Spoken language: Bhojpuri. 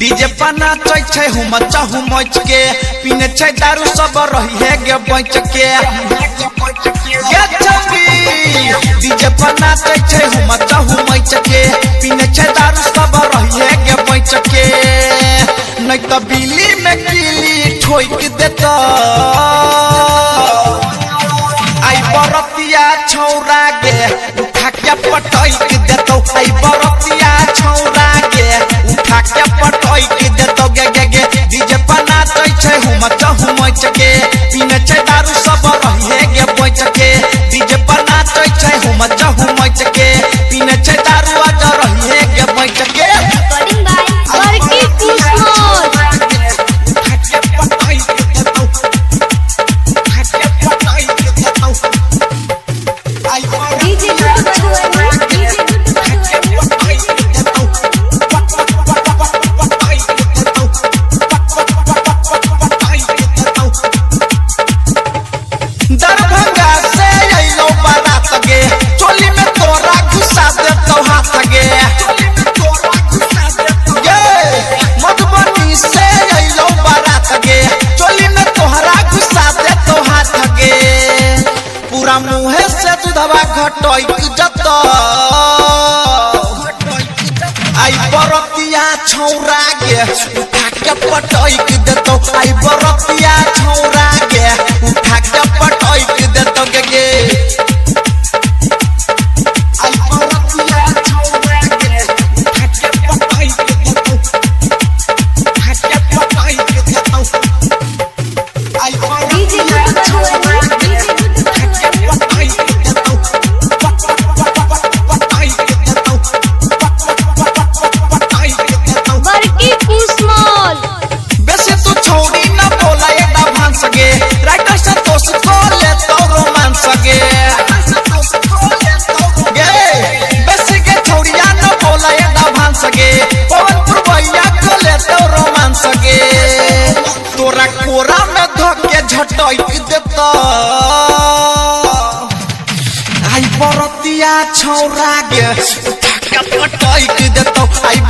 डीजे पना छै हम चाहू मच के पीने छै दारू सब रही है गे बच के गे चंगी डीजे पना छै हम चाहू मच के पीने छै दारू सब रही है गे बच के नहीं तो बिल्ली में कीली ठोक देता आई बरतिया छौरा गे उठा के पटक देतो आई बरतिया छौरा गे उठा के पटक देतो गे गे गे डीजे पना छै हम चाहू मच के पीने छै दारू सब रही है गे बच के डीजे पना छै हम चाहू मच के पीने छै दारू आज रही है गे बच के मुहे से दूधवा घटक जतो आई बरतिया छौरा गे उठा के पटक देतो आई बरतिया छौरा गे उठा के पटक देतो गे गे आई बरतिया छौरा गे उठा के पटक देतो उठा के पटक देतो आई बरतिया छौरा तोरा कोरा में धके झटक देता आई बरतिया छौरा गे उठा के पटक देतो आई